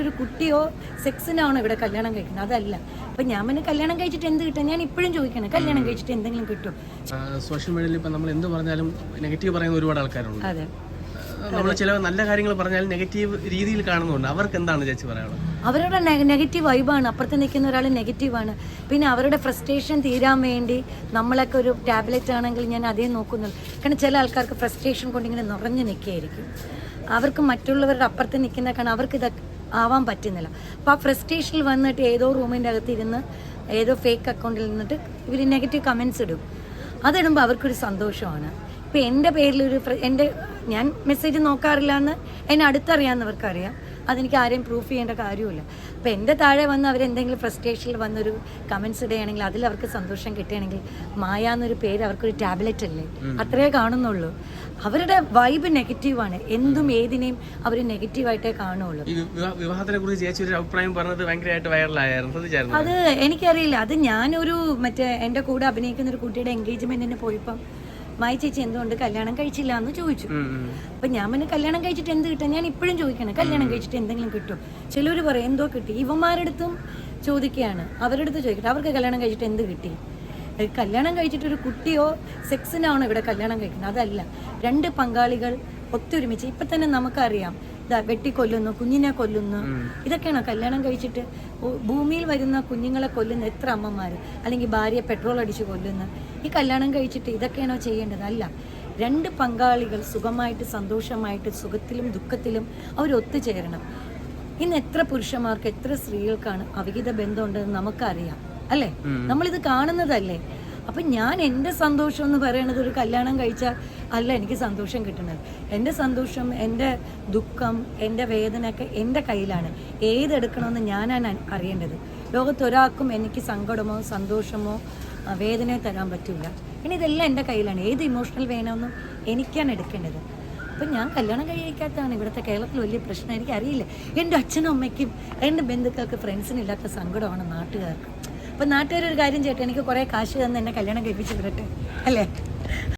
ഒരു കുട്ടിയോ സെക്സിനാണോ ഇവിടെ കല്യാണം കഴിക്കുന്നത്? അതല്ല. അപ്പം ഞാൻ പിന്നെ കല്യാണം കഴിച്ചിട്ട് എന്ത് കിട്ടും? ഞാൻ ഇപ്പോഴും ചോദിക്കണം, കല്യാണം കഴിച്ചിട്ട് എന്തെങ്കിലും കിട്ടും? സോഷ്യൽ മീഡിയയിൽ ഇപ്പം നമ്മൾ എന്ത് പറഞ്ഞാലും നെഗറ്റീവ് പറയുന്ന ഒരുപാട് ആൾക്കാരുണ്ട്. അതെ, നമ്മൾ ചില നല്ല കാര്യങ്ങൾ പറഞ്ഞാലും നെഗറ്റീവ് രീതിയിൽ കാണുന്നുണ്ട്. അവർക്ക് എന്താണ് ചേച്ചി പറയാനുള്ളത്? അവരുടെ നെഗറ്റീവ് വൈബാണ്. അപ്പുറത്ത് നിൽക്കുന്ന ഒരാൾ നെഗറ്റീവാണ്. പിന്നെ അവരുടെ ഫ്രസ്ട്രേഷൻ തീരാൻ വേണ്ടി നമ്മളൊക്കെ ഒരു ടാബ്ലറ്റ് ആണെങ്കിൽ ഞാൻ അതേ നോക്കുന്നുള്ളൂ. കാരണം ചില ആൾക്കാർക്ക് ഫ്രസ്ട്രേഷൻ കൊണ്ടിങ്ങനെ നിറഞ്ഞു നിൽക്കുകയായിരിക്കും. അവർക്ക് മറ്റുള്ളവരുടെ അപ്പുറത്ത് നിൽക്കുന്ന കാരണം അവർക്ക് ഇത് ആവാൻ പറ്റുന്നില്ല. അപ്പോൾ ആ ഫ്രസ്ട്രേഷനിൽ വന്നിട്ട് ഏതോ റൂമിൻ്റെ അകത്തിരുന്ന് ഏതോ ഫേക്ക് അക്കൗണ്ടിൽ നിന്നിട്ട് ഇവർ നെഗറ്റീവ് കമൻസ് ഇടും. അതിടുമ്പോൾ അവർക്കൊരു സന്തോഷമാണ്. ഇപ്പം എൻ്റെ പേരിലൊരു ഞാൻ മെസ്സേജ് നോക്കാറില്ല എന്ന് എന്നെ അടുത്തറിയാവുന്നവർക്കറിയാം. അതെനിക്ക് ആരെയും പ്രൂഫ് ചെയ്യേണ്ട കാര്യമില്ല. അപ്പോൾ എൻ്റെ താഴെ വന്ന് അവരെന്തെങ്കിലും ഫ്രസ്ട്രേഷനിൽ വന്നൊരു കമൻസ് ഇടുകയാണെങ്കിൽ അതിൽ അവർക്ക് സന്തോഷം കിട്ടുകയാണെങ്കിൽ മായ എന്നൊരു പേര് അവർക്കൊരു ടാബ്ലറ്റ് അല്ലേ, അത്രേ കാണുന്നുള്ളൂ. അവരുടെ വൈബ് നെഗറ്റീവാണ്. എന്തും ഏതിനെയും അവർ നെഗറ്റീവായിട്ടേ കാണുള്ളൂ. വിവാഹത്തിനെ കുറിച്ച് ചേച്ചി ഒരു അഭിപ്രായം പറഞ്ഞത് ഭയങ്കരമായിട്ട് വൈറലായിരുന്നു. അത് എനിക്കറിയില്ല. അത് ഞാനൊരു എൻ്റെ കൂടെ അഭിനയിക്കുന്ന ഒരു കുട്ടിയുടെ എൻഗേജ്മെന്റിന് പോയപ്പം മായ ചേച്ചി എന്തുകൊണ്ട് കല്യാണം കഴിച്ചില്ല എന്ന് ചോദിച്ചു. അപ്പം ഞാൻ പിന്നെ കല്യാണം കഴിച്ചിട്ട് എന്ത് കിട്ടും? ഞാൻ ഇപ്പോഴും ചോദിക്കണം, കല്യാണം കഴിച്ചിട്ട് എന്തെങ്കിലും കിട്ടും? ചിലർ പറയും എന്തോ കിട്ടി. ഇവന്മാരുടെ അടുത്തും ചോദിക്കുകയാണ്, അവരുടെ അടുത്ത് ചോദിക്കട്ടെ, അവർക്ക് കല്യാണം കഴിച്ചിട്ട് എന്ത് കിട്ടി? കല്യാണം കഴിച്ചിട്ട് ഒരു കുട്ടിയോ സെക്സിനാണോ ഇവിടെ കല്യാണം കഴിക്കുന്നത്? അതല്ല. രണ്ട് പങ്കാളികൾ ഒത്തൊരുമിച്ച് ഇപ്പം തന്നെ നമുക്കറിയാം, വെട്ടിക്കൊല്ലുന്നു, കുഞ്ഞിനെ കൊല്ലുന്നു. ഇതൊക്കെയാണോ കല്യാണം കഴിച്ചിട്ട്? ഭൂമിയിൽ വരുന്ന കുഞ്ഞുങ്ങളെ കൊല്ലുന്ന എത്ര അമ്മമാർ, അല്ലെങ്കിൽ ഭാര്യയെ പെട്രോൾ അടിച്ച് കൊല്ലുന്നു. ഈ കല്യാണം കഴിച്ചിട്ട് ഇതൊക്കെയാണോ ചെയ്യേണ്ടത്? അല്ല. രണ്ട് പങ്കാളികൾ സുഖമായിട്ട് സന്തോഷമായിട്ട് സുഖത്തിലും ദുഃഖത്തിലും അവർ ഒത്തുചേരണം. ഇന്ന് എത്ര പുരുഷന്മാർക്ക് എത്ര സ്ത്രീകൾക്കാണ് അവിഹിത ബന്ധമുണ്ടെന്ന് നമുക്കറിയാം അല്ലേ? നമ്മളിത് കാണുന്നതല്ലേ? അപ്പം ഞാൻ എൻ്റെ സന്തോഷം എന്ന് പറയുന്നത് ഒരു കല്യാണം കഴിച്ചാൽ അല്ല എനിക്ക് സന്തോഷം കിട്ടുന്നത്. എൻ്റെ സന്തോഷം, എൻ്റെ ദുഃഖം, എൻ്റെ വേദനയൊക്കെ എൻ്റെ കയ്യിലാണ്. ഏതെടുക്കണമെന്ന് ഞാനാണ് അറിയേണ്ടത്. ലോകത്തൊരാൾക്കും എനിക്ക് സങ്കടമോ സന്തോഷമോ വേദനയോ തരാൻ പറ്റില്ല. പിന്നെ ഇതെല്ലാം എൻ്റെ കയ്യിലാണ്. ഏത് ഇമോഷണൽ വേണമെന്നും എനിക്കാണ് എടുക്കേണ്ടത്. അപ്പം ഞാൻ കല്യാണം കഴിക്കാത്തതാണ് ഇവിടുത്തെ കേരളത്തിൽ വലിയ പ്രശ്നം. എനിക്കറിയില്ല. എൻ്റെ അച്ഛനും അമ്മയ്ക്കും എൻ്റെ ബന്ധുക്കൾക്ക് ഫ്രണ്ട്സിനില്ലാത്ത സങ്കടമാണ് നാട്ടുകാർക്ക്. അപ്പം നാട്ടുകാരൊരു കാര്യം ചെയ്യട്ടെ, എനിക്ക് കുറേ കാശ് തന്ന് എന്നെ കല്യാണം കഴിപ്പിച്ച് വിടട്ടെ അല്ലേ?